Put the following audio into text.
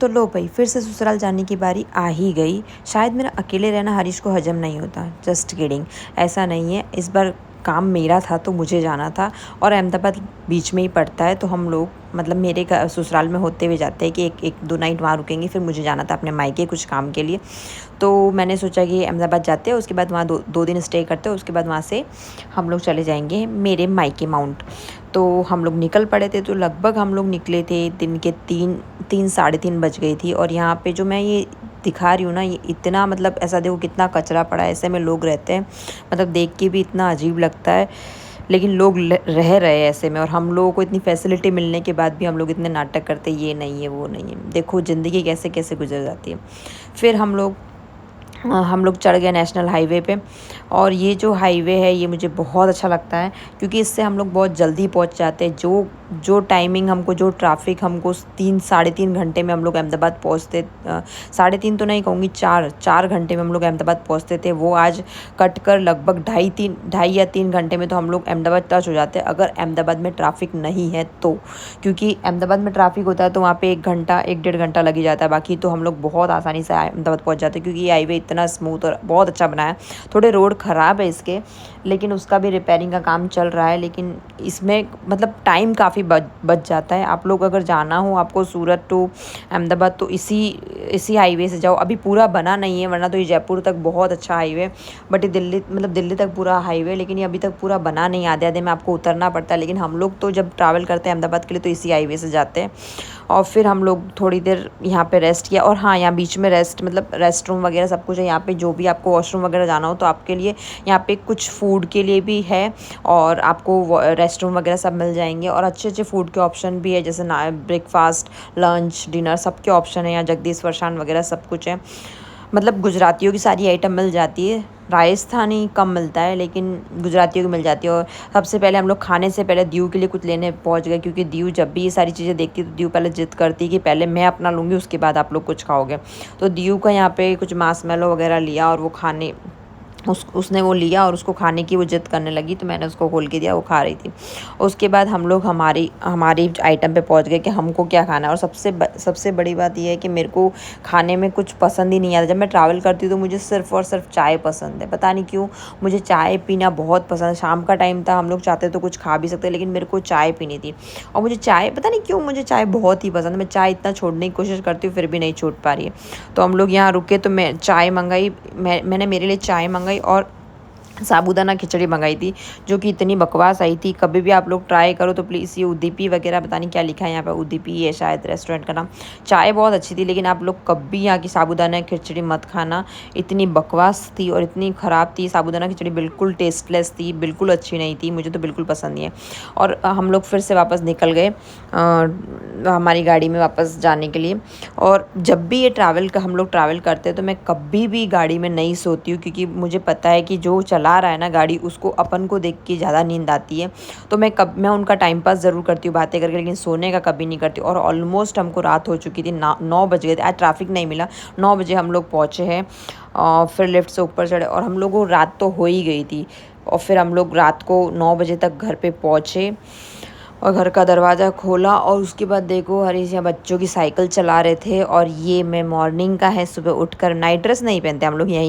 तो लो भाई, फिर से ससुराल जाने की बारी आ ही गई। शायद मेरा अकेले रहना हरीश को हजम नहीं होता। जस्ट किडिंग, ऐसा नहीं है। इस बार काम मेरा था तो मुझे जाना था, और अहमदाबाद बीच में ही पड़ता है, तो हम लोग मतलब मेरे ससुराल में होते हुए जाते हैं कि एक एक दो नाइट वहाँ रुकेंगे। फिर मुझे जाना था अपने मायके कुछ काम के लिए, तो मैंने सोचा कि अहमदाबाद जाते हैं, उसके बाद वहाँ दो दिन स्टे करते हैं, उसके बाद वहाँ से हम लोग चले जाएंगे मेरे मायके माउंट। तो हम लोग निकल पड़े थे, तो लगभग हम लोग निकले थे दिन के 3 साढ़े 3 बज गई थी। और यहाँ पे जो मैं ये दिखा रही हूँ ना, ये इतना मतलब ऐसा देखो कितना कचरा पड़ा है, ऐसे में लोग रहते हैं, मतलब देख के भी इतना अजीब लगता है। लेकिन लोग रह रहे हैं ऐसे में, और हम लोगों को इतनी फैसिलिटी मिलने के बाद भी हम लोग इतने नाटक करते, ये नहीं है वो नहीं है। देखो ज़िंदगी कैसे कैसे गुजर जाती है। फिर हम लोग चढ़ गए नेशनल हाईवे पे। और ये जो हाईवे है ये मुझे बहुत अच्छा लगता है, क्योंकि इससे हम लोग बहुत जल्दी पहुंच जाते हैं। जो जो टाइमिंग हमको, जो ट्रैफिक हमको 3 साढ़े 3 घंटे में हम लोग अहमदाबाद पहुंचते, 3.5 तो नहीं कहूँगी, 4 घंटे में हम लोग अहमदाबाद पहुंचते थे, वो आज कट कर लगभग 2.5 या 3 घंटे में तो हम लोग अहमदाबाद टच हो जाते हैं, अगर अहमदाबाद में ट्रैफिक नहीं है तो। क्योंकि अहमदाबाद में ट्रैफिक होता है तो वहाँ पे 1 घंटा 1 डेढ़ घंटा लग ही जाता है, बाकी तो हम लोग बहुत आसानी से अहमदाबाद पहुँच जाते हैं, क्योंकि ये हाईवे इतना स्मूथ और बहुत अच्छा बना है। थोड़े रोड ख़राब है इसके, लेकिन उसका भी रिपेयरिंग का काम चल रहा है। लेकिन इसमें मतलब टाइम काफ़ी बच जाता है। आप लोग अगर जाना हो आपको सूरत टू अहमदाबाद, तो इसी हाईवे से जाओ। अभी पूरा बना नहीं है, वरना तो ये जयपुर तक बहुत अच्छा हाईवे, बट ये दिल्ली तक पूरा हाईवे, लेकिन ये अभी तक पूरा बना नहीं। आधे आधे में आपको उतरना पड़ता है, लेकिन हम लोग तो जब ट्रैवल करते हैं अहमदाबाद के लिए तो इसी हाईवे से जाते हैं। और फिर हम लोग थोड़ी देर यहाँ पे रेस्ट किया। और हाँ, यहाँ बीच में रेस्ट मतलब रेस्ट रूम वगैरह सब कुछ है यहाँ पे। जो भी आपको वॉशरूम वगैरह जाना हो तो आपके लिए यहाँ पे कुछ फूड के लिए भी है, और आपको रेस्ट रूम वगैरह सब मिल जाएंगे। और अच्छे अच्छे फूड के ऑप्शन भी है, जैसे ना ब्रेकफास्ट, लंच, डिनर सबके ऑप्शन है यहाँ। जगदीश फरसान वगैरह सब कुछ है, मतलब गुजरातियों की सारी आइटम मिल जाती है। राजस्थानी कम मिलता है, लेकिन गुजरातियों की मिल जाती है। और सबसे पहले हम लोग खाने से पहले दीव के लिए कुछ लेने पहुंच गए, क्योंकि दीव जब भी ये सारी चीज़ें देखती है तो दीव पहले जिद करती है कि पहले मैं अपना लूँगी, उसके बाद आप लोग कुछ खाओगे। तो दीव का यहाँ पे कुछ मार्शमैलो वगैरह लिया, और वो खाने उसने वो लिया और उसको खाने की वो जिद करने लगी, तो मैंने उसको खोल के दिया, वो खा रही थी। उसके बाद हम लोग हमारी आइटम पे पहुंच गए कि हमको क्या खाना है। और सबसे बड़ी बात ये है कि मेरे को खाने में कुछ पसंद ही नहीं आता। जब मैं ट्रैवल करती हूँ तो मुझे सिर्फ़ और सिर्फ चाय पसंद है, पता नहीं क्यों। मुझे चाय पीना बहुत पसंद है। शाम का टाइम था, हम लोग चाहते तो कुछ खा भी सकते, लेकिन मेरे को चाय पीनी थी। और मुझे चाय पता नहीं क्यों, मुझे चाय बहुत ही पसंद है। मैं चाय इतना छोड़ने की कोशिश करती हूँ, फिर भी नहीं छूट पा रही है। तो हम लोग यहाँ रुके, तो मैं चाय मंगाई, मैंने मेरे लिए चाय मंगाई और साबूदाना खिचड़ी मंगाई थी, जो कि इतनी बकवास आई थी। कभी भी आप लोग ट्राई करो तो प्लीज़, ये उदीपी वगैरह पता नहीं क्या लिखा है यहाँ पे, उदीपी है शायद रेस्टोरेंट का नाम। चाय बहुत अच्छी थी, लेकिन आप लोग कभी यहाँ की साबूदाना खिचड़ी मत खाना। इतनी बकवास थी और इतनी ख़राब थी। साबूदाना खिचड़ी बिल्कुल टेस्टलेस थी, बिल्कुल अच्छी नहीं थी, मुझे तो बिल्कुल पसंद नहीं है। और हम लोग फिर से वापस निकल गए हमारी गाड़ी में वापस जाने के लिए। और जब भी ये हम लोग ट्रैवल करते हैं तो मैं कभी भी गाड़ी में नहीं सोती हूँ, क्योंकि मुझे पता है कि जो चला रहा है ना गाड़ी, उसको अपन को देख के ज़्यादा नींद आती है। तो मैं उनका टाइम पास ज़रूर करती हूँ बातें करके, लेकिन सोने का कभी नहीं करती। और ऑलमोस्ट हमको रात हो चुकी थी, 9 बज गए थे। आज ट्रैफिक नहीं मिला, 9 बजे हम लोग पहुँचे हैं। फिर लिफ्ट से ऊपर चढ़े, और हम लोगों को रात तो हो ही गई थी। और फिर हम लोग रात को 9 बजे तक घर पे पहुँचे, और घर का दरवाज़ा खोला, और उसके बाद देखो हरीश यहाँ बच्चों की साइकिल चला रहे थे। और ये मैं मॉर्निंग का है, सुबह उठकर नाइट ड्रेस नहीं पहनते हम लोग, यहीं